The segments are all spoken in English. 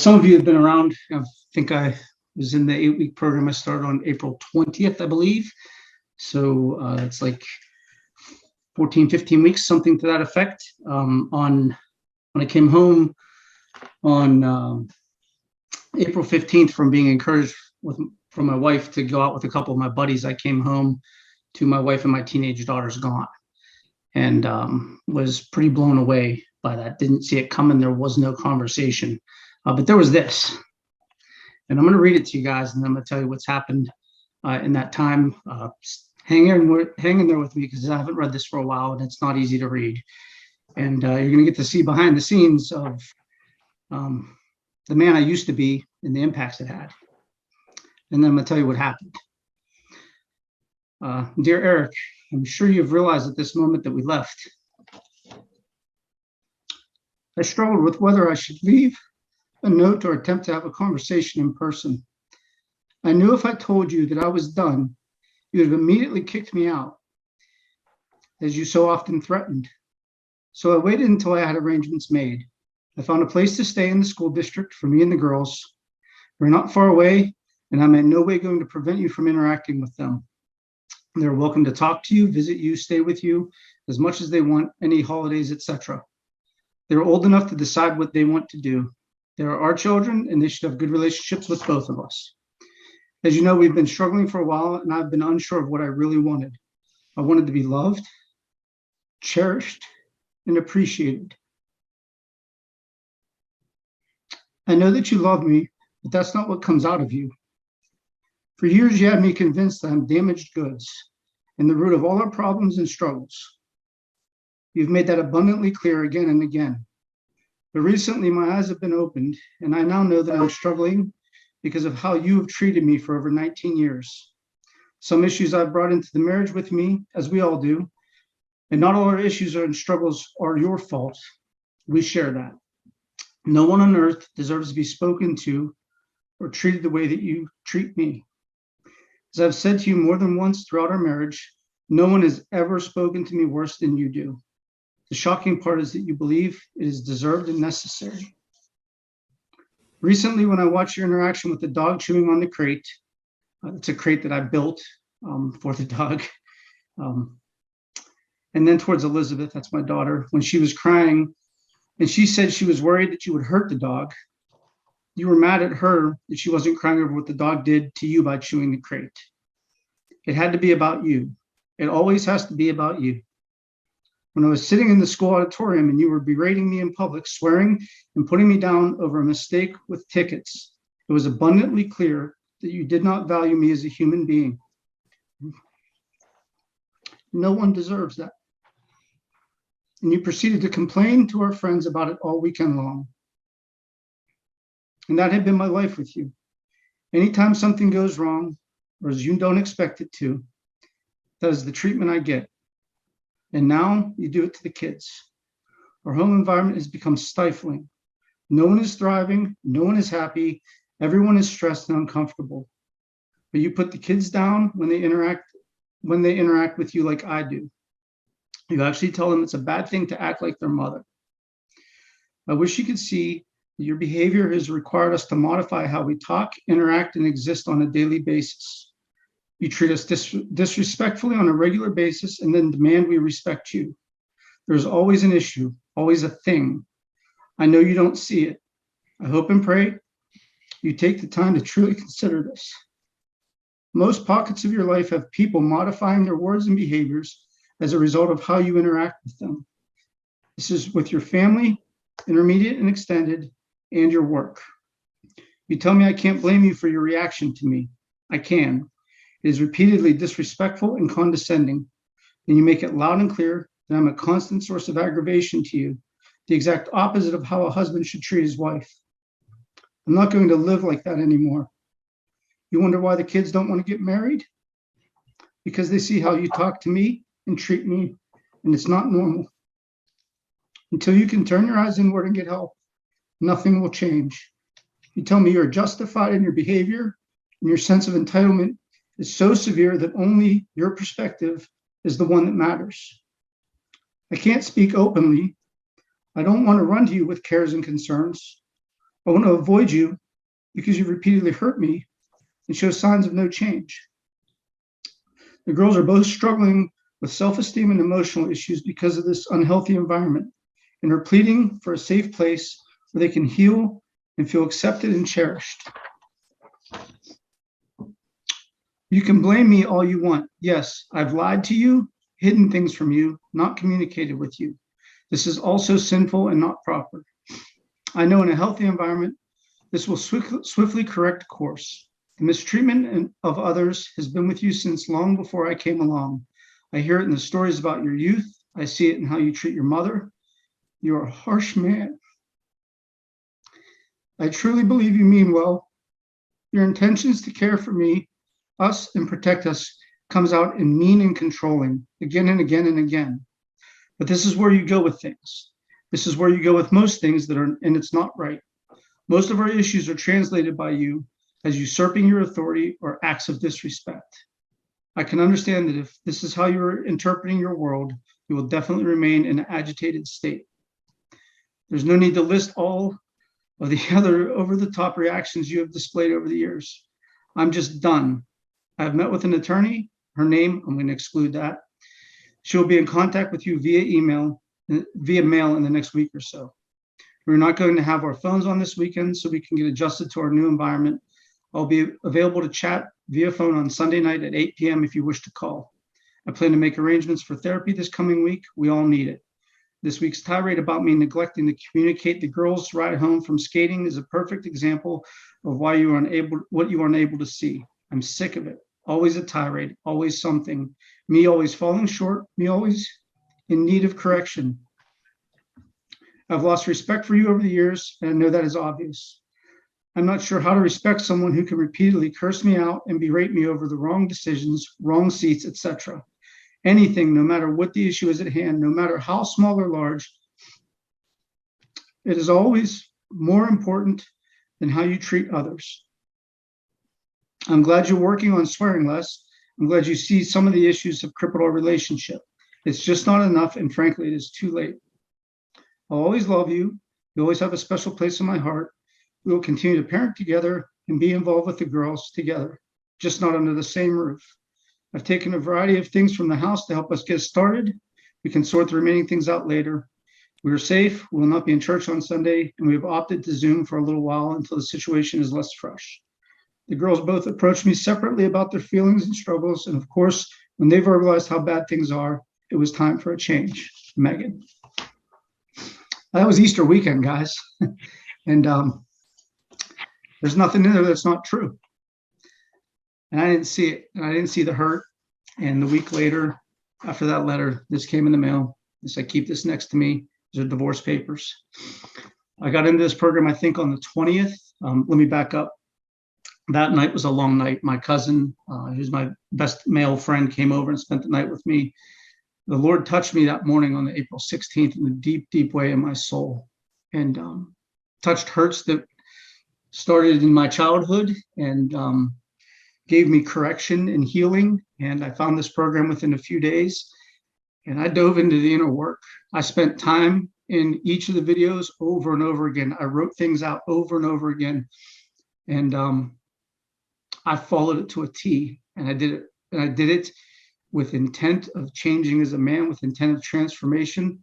Some of you have been around. I think I was in the 8-week program. I started on April 20th, I believe. So it's like 14, 15 weeks, something to that effect. When I came home on April 15th from being encouraged from my wife to go out with a couple of my buddies, I came home to my wife and my teenage daughter's gone, and was pretty blown away by that. Didn't see it coming. There was no conversation. But there was this, and I'm going to read it to you guys, and then I'm going to tell you what's happened in that time. Hang in there with me, because I haven't read this for a while, and it's not easy to read. And you're going to get to see behind the scenes of the man I used to be and the impacts it had. And then I'm going to tell you what happened. Dear Eric, I'm sure you've realized at this moment that we left. I struggled with whether I should leave a note or attempt to have a conversation in person. I knew if I told you that I was done, you would have immediately kicked me out, as you so often threatened. So I waited until I had arrangements made. I found a place to stay in the school district for me and the girls. We're not far away, and I'm in no way going to prevent you from interacting with them. They're welcome to talk to you, visit you, stay with you as much as they want, any holidays, etc. They're old enough to decide what they want to do. They're our children, and they should have good relationships with both of us. As you know, we've been struggling for a while, and I've been unsure of what I really wanted. I wanted to be loved, cherished, and appreciated. I know that you love me, but that's not what comes out of you. For years, you had me convinced that I'm damaged goods and the root of all our problems and struggles. You've made that abundantly clear again and again. But recently, my eyes have been opened, and I now know that I'm struggling because of how you have treated me for over 19 years. Some issues I've brought into the marriage with me, as we all do, and not all our issues and struggles are your fault. We share that. No one on earth deserves to be spoken to or treated the way that you treat me. As I've said to you more than once throughout our marriage, no one has ever spoken to me worse than you do. The shocking part is that you believe it is deserved and necessary. Recently, when I watched your interaction with the dog chewing on the crate, it's a crate that I built for the dog. And then towards Elizabeth, that's my daughter, when she was crying, and she said she was worried that you would hurt the dog. You were mad at her that she wasn't crying over what the dog did to you by chewing the crate. It had to be about you. It always has to be about you. When I was sitting in the school auditorium and you were berating me in public, swearing and putting me down over a mistake with tickets, it was abundantly clear that you did not value me as a human being. No one deserves that. And you proceeded to complain to our friends about it all weekend long. And that had been my life with you. Anytime something goes wrong, or as you don't expect it to, that is the treatment I get. And now you do it to the kids. Our home environment has become stifling. No one is thriving. No one is happy. Everyone is stressed and uncomfortable. But you put the kids down when they interact with you like I do. You actually tell them it's a bad thing to act like their mother. I wish you could see that your behavior has required us to modify how we talk, interact, and exist on a daily basis. You treat us disrespectfully on a regular basis and then demand we respect you. There's always an issue, always a thing. I know you don't see it. I hope and pray you take the time to truly consider this. Most pockets of your life have people modifying their words and behaviors as a result of how you interact with them. This is with your family, intermediate and extended, and your work. You tell me I can't blame you for your reaction to me. I can. It is repeatedly disrespectful and condescending, and you make it loud and clear that I'm a constant source of aggravation to you, the exact opposite of how a husband should treat his wife. I'm not going to live like that anymore. You wonder why the kids don't want to get married? Because they see how you talk to me and treat me, and it's not normal. Until you can turn your eyes inward and get help, nothing will change. You tell me you're justified in your behavior, and your sense of entitlement is so severe that only your perspective is the one that matters. I can't speak openly. I don't want to run to you with cares and concerns. I want to avoid you because you've repeatedly hurt me and show signs of no change. The girls are both struggling with self-esteem and emotional issues because of this unhealthy environment and are pleading for a safe place where they can heal and feel accepted and cherished. You can blame me all you want. Yes, I've lied to you, hidden things from you, not communicated with you. This is also sinful and not proper. I know in a healthy environment, this will swiftly correct course. The mistreatment of others has been with you since long before I came along. I hear it in the stories about your youth. I see it in how you treat your mother. You're a harsh man. I truly believe you mean well. Your intentions to care for me, us, and protect us comes out in mean and controlling again and again and again. But this is where you go with things. This is where you go with most things that are, and it's not right. Most of our issues are translated by you as usurping your authority or acts of disrespect. I can understand that if this is how you're interpreting your world, you will definitely remain in an agitated state. There's no need to list all of the other over-the-top reactions you have displayed over the years. I'm just done. I've met with an attorney. Her name, I'm going to exclude that. She'll be in contact with you via mail in the next week or so. We're not going to have our phones on this weekend so we can get adjusted to our new environment. I'll be available to chat via phone on Sunday night at 8 p.m. if you wish to call. I plan to make arrangements for therapy this coming week. We all need it. This week's tirade about me neglecting to communicate the girls' ride home from skating is a perfect example of what you are unable to see. I'm sick of it. Always a tirade, always something. Me always falling short, me always in need of correction. I've lost respect for you over the years, and I know that is obvious. I'm not sure how to respect someone who can repeatedly curse me out and berate me over the wrong decisions, wrong seats, etc. Anything, no matter what the issue is at hand, no matter how small or large, it is always more important than how you treat others. I'm glad you're working on swearing less. I'm glad you see some of the issues have crippled our relationship. It's just not enough, and frankly, it is too late. I'll always love you. You always have a special place in my heart. We will continue to parent together and be involved with the girls together, just not under the same roof. I've taken a variety of things from the house to help us get started. We can sort the remaining things out later. We are safe. We will not be in church on Sunday, and we have opted to Zoom for a little while until the situation is less fresh. The girls both approached me separately about their feelings and struggles, and of course, when they verbalized how bad things are, it was time for a change. Megan. That was Easter weekend, guys. And there's nothing in there that's not true. And I didn't see it. And I didn't see the hurt. And the week later, after that letter, this came in the mail. I said, keep this next to me. These are divorce papers. I got into this program, I think, on the 20th. Let me back up. That night was a long night. My cousin, who's my best male friend, came over and spent the night with me. The Lord touched me that morning on the April 16th in a deep, deep way in my soul, and touched hurts that started in my childhood and gave me correction and healing. And I found this program within a few days, and I dove into the inner work. I spent time in each of the videos over and over again. I wrote things out over and over again, and I followed it to a T, and I did it. And I did it with intent of changing as a man, with intent of transformation,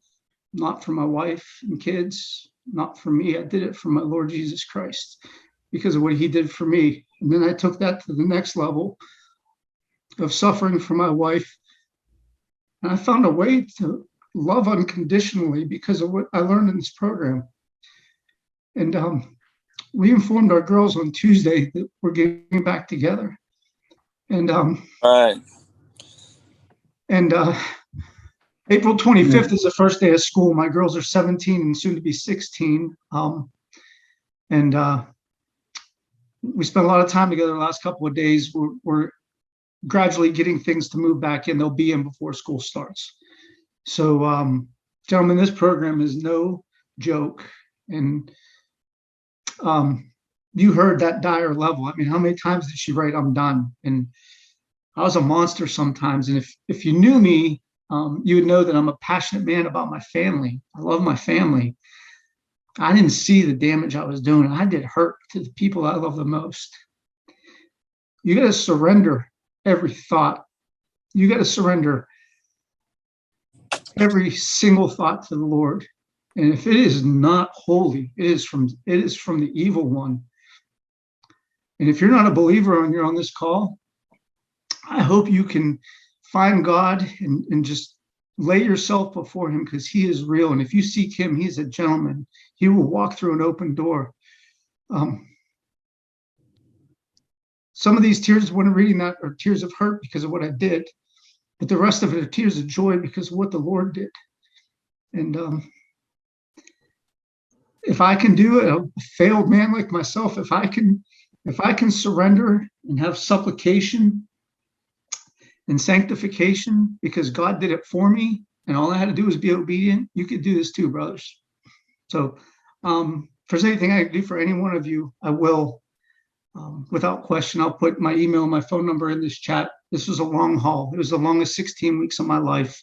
not for my wife and kids, not for me. I did it for my Lord Jesus Christ because of what he did for me. And then I took that to the next level of suffering for my wife. And I found a way to love unconditionally because of what I learned in this program. And we informed our girls on Tuesday that we're getting back together. And Right. And April 25th is the first day of school. My girls are 17 and soon to be 16. And we spent a lot of time together the last couple of days. We're gradually getting things to move back in. They'll be in before school starts. So, gentlemen, this program is no joke. And you heard that dire level. I mean, how many times did she write, "I'm done"? And I was a monster sometimes. And if you knew me, you would know that I'm a passionate man about my family. I love my family. I didn't see the damage I was doing. I did hurt to the people I love the most. You got to surrender every thought. You got to surrender every single thought to the Lord. And if it is not holy, it is from the evil one. And if you're not a believer and you're on this call, I hope you can find God and just lay yourself before him, because he is real. And if you seek him, he's a gentleman. He will walk through an open door. Some of these tears when I'm reading that are tears of hurt because of what I did, but the rest of it are tears of joy because of what the Lord did. And if I can do it, a failed man like myself, if I can surrender and have supplication and sanctification because God did it for me, and all I had to do was be obedient, you could do this too, brothers. So if there's anything I can do for any one of you, I will. Without question, I'll put my email and my phone number in this chat. This was a long haul. It was the longest 16 weeks of my life.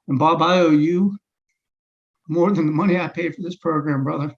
And Bob, I owe you more than the money I paid for this program, brother.